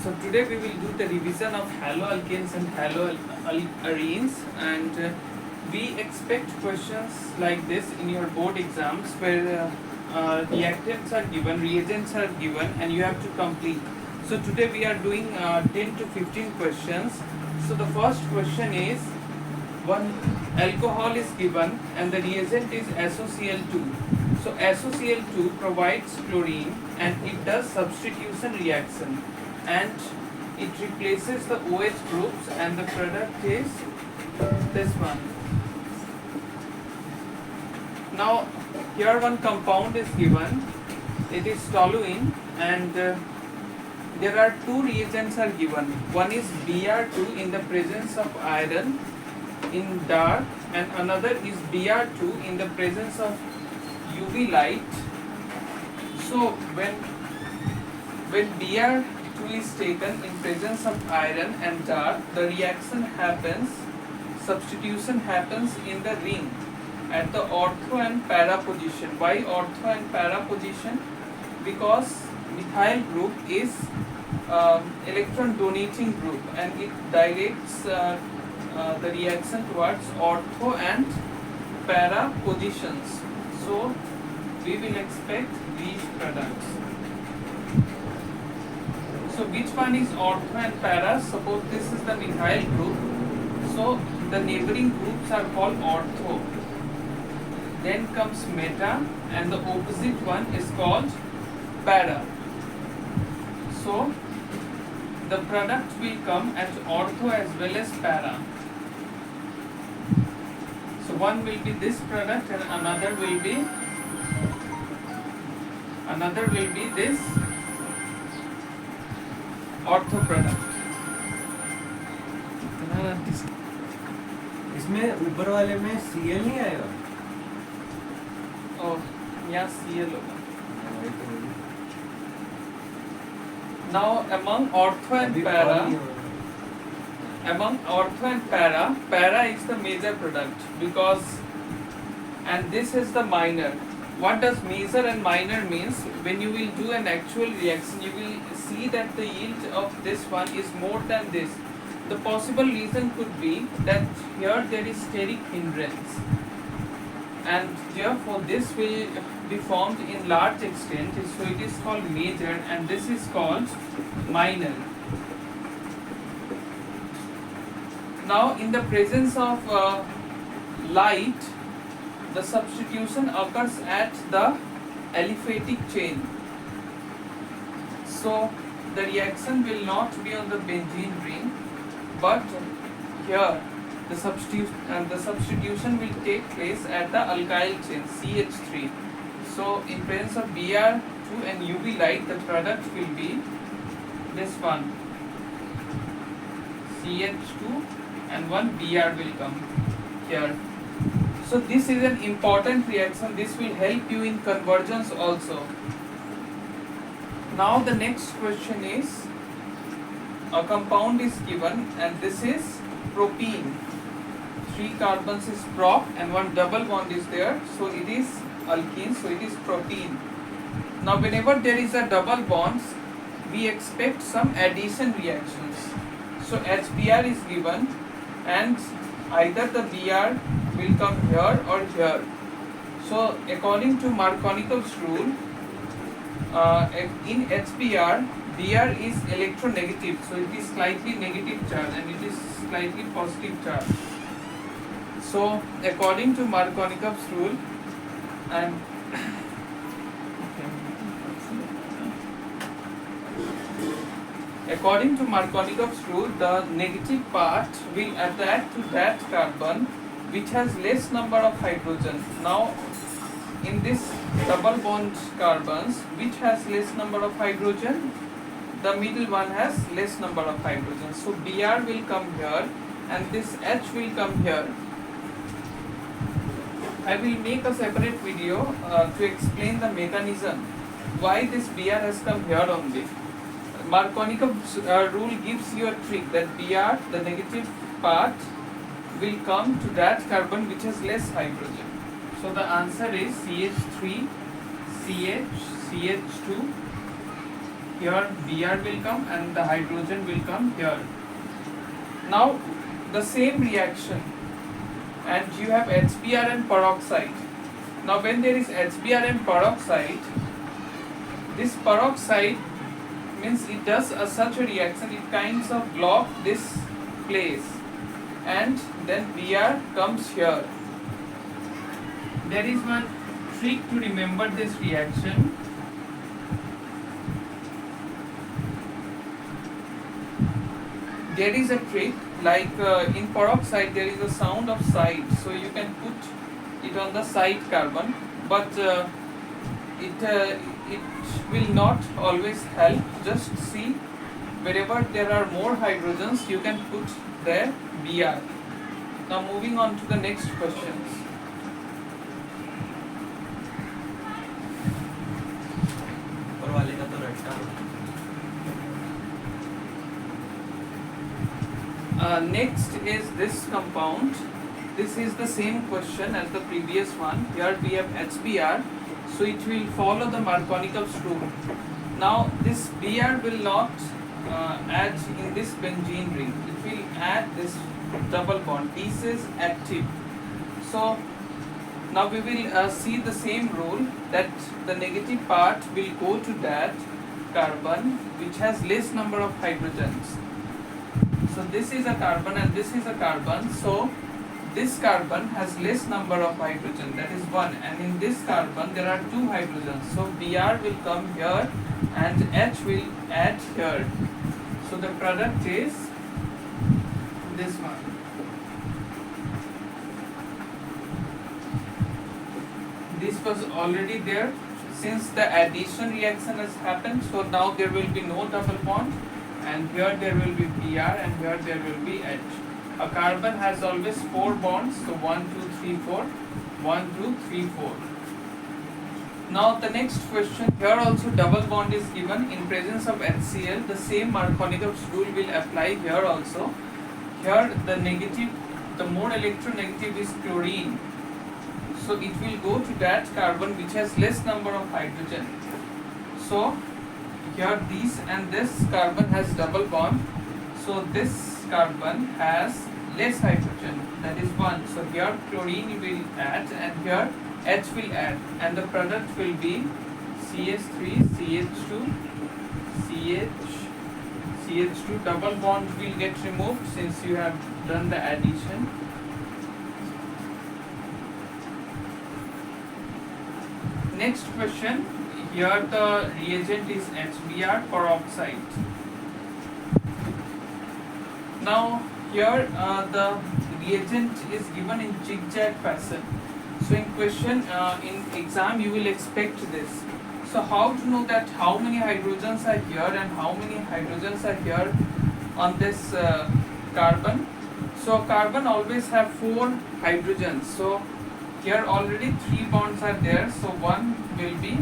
So today we will do the revision of haloalkanes and haloarenes, and we expect questions like this in your board exams where reactants are given, reagents are given, and you have to complete. So today we are doing 10 to 15 questions. So the first question is, one alcohol is given and the reagent is SOCl2. So SOCl2 provides chlorine and it does substitution reaction and it replaces the OH groups, and the product is this one. Now here one compound is given, it is toluene, and there are two reagents are given. One is Br2 in the presence of iron in dark, and another is Br2 in the presence of UV light. So when Br2 is taken in presence of iron and dark, the reaction happens, substitution happens in the ring at the ortho and para position. Why ortho and para position? Because methyl group is electron donating group and it directs the reaction towards ortho and para positions. So we will expect these products. So which one is ortho and para? Suppose this is the methyl group, so the neighboring groups are called ortho. Then comes meta, and the opposite one is called para. So the product will come as ortho as well as para. So one will be this product and another will be this ortho product. इसमें ऊपर वाले में Cl नहीं आएगा? Oh, यहाँ Cl होगा. Now among ortho and para, para is the major product because, and this is the minor. What does major and minor means? When you will do an actual reaction, you will see that the yield of this one is more than this. The possible reason could be that here there is steric hindrance, and therefore this will be formed in large extent, so it is called major and this is called minor. Now in the presence of light, the substitution occurs at the aliphatic chain, so the reaction will not be on the benzene ring, but here the substitution will take place at the alkyl chain CH3. So in presence of Br2 and UV light, the product will be this one, CH2, and one Br will come here. So this is an important reaction. This will help you in convergence also. Now the next question is, a compound is given and this is propene. 3 carbons is prop and one double bond is there, so it is alkene, so it is propene. Now whenever there is a double bonds, we expect some addition reactions. So HBr is given and either the Br will come here or here. So according to Markovnikov's rule, in HBr, Br is electronegative, so it is slightly negative charge and it is slightly positive charge. So according to Markovnikov's rule, and according to Markovnikov's rule, the negative part will attach to that carbon which has less number of hydrogen. Now in this double bond carbons, which has less number of hydrogen? The middle one has less number of hydrogen. So Br will come here and this H will come here. I will make a separate video to explain the mechanism why this Br has come here only. Markovnikov's rule gives you a trick that Br, the negative part, will come to that carbon which has less hydrogen. So the answer is CH3, CH, CH2, here Br will come and the hydrogen will come here. Now the same reaction, and you have HBr and peroxide. Now when there is HBr and peroxide, this peroxide means it does such a reaction, it kinds of block this place, and then Br comes here. There is one trick to remember this reaction. There is a trick, like in peroxide there is a sound of side, so you can put it on the side carbon, but it will not always help. Just see, wherever there are more hydrogens you can put there Br. Now moving on to the next questions. ऊपर वाले का तो रट्टा Next is this compound. This is the same question as the previous one. Here we have HBr, so it will follow the Markovnikov's rule. Now this Br will not add in this benzene ring. It will add this double bond. This is active. So now we will see the same rule, that the negative part will go to that carbon which has less number of hydrogens. So this is a carbon and this is a carbon, so this carbon has less number of hydrogen, that is 1, and in this carbon there are 2 hydrogens, so Br will come here and H will add here. So the product is this one. This was already there. Since the addition reaction has happened, so now there will be no double bond, and here there will be Br and here there will be H. A carbon has always 4 bonds, so 1, 2, 3, 4, 1, 2, 3, 4. Now the next question, here also double bond is given in presence of HCl. The same Markovnikov's rule will apply here also. Here the negative, the more electronegative is chlorine, so it will go to that carbon which has less number of hydrogen. So here this and this carbon has double bond, so this carbon has less hydrogen, that is 1. So here chlorine will add and here H will add, and the product will be CH3, CH2, CH2, double bond will get removed since you have done the addition. Next question, here the reagent is HBr peroxide. Now here the reagent is given in zigzag fashion. So in question, in exam you will expect this. So how to know that how many hydrogens are here and how many hydrogens are here on this carbon? So carbon always have 4 hydrogens. So here already 3 bonds are there, so 1 will be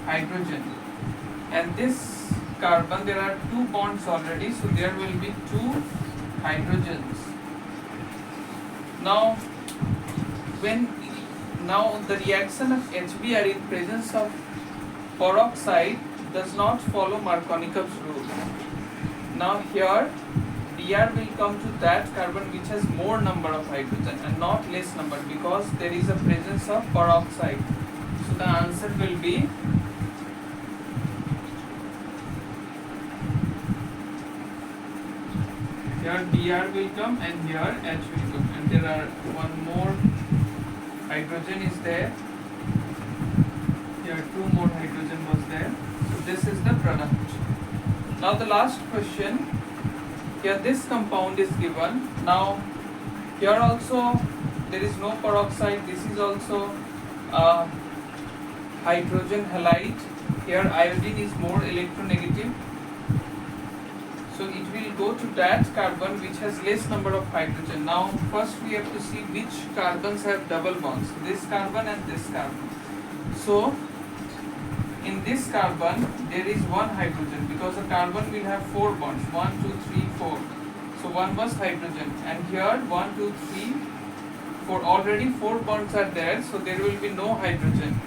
hydrogen. And this carbon there are 2 bonds already, so there will be 2 hydrogens. Now the reaction of HBr in presence of peroxide does not follow Markovnikov's rule. Now here Br will come to that carbon which has more number of hydrogen and not less number, because there is a presence of peroxide. So the answer will be here Br will come and here H will come, and there are one more hydrogen is there. Here 2 more hydrogen was there. So this is the product. Now the last question. Here this compound is given. Now here also there is no peroxide. This is also hydrogen halide. Here iodine is more electronegative, so it will go to that carbon which has less number of hydrogen. Now first we have to see which carbons have double bonds, this carbon and this carbon. So in this carbon there is 1 hydrogen, because a carbon will have 4 bonds, 1, 2, 3, 4. So 1 was hydrogen, and here 1, 2, 3, 4, already 4 bonds are there, so there will be no hydrogen.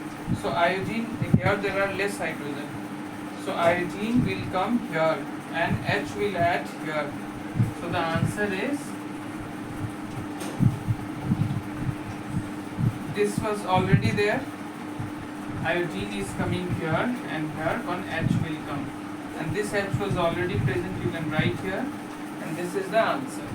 So iodine, here there are less hydrogen. So iodine will come here and H will add here. So the answer is, this was already there. Iodine is coming here and here, one H will come. And this H was already present, you can write here. And this is the answer.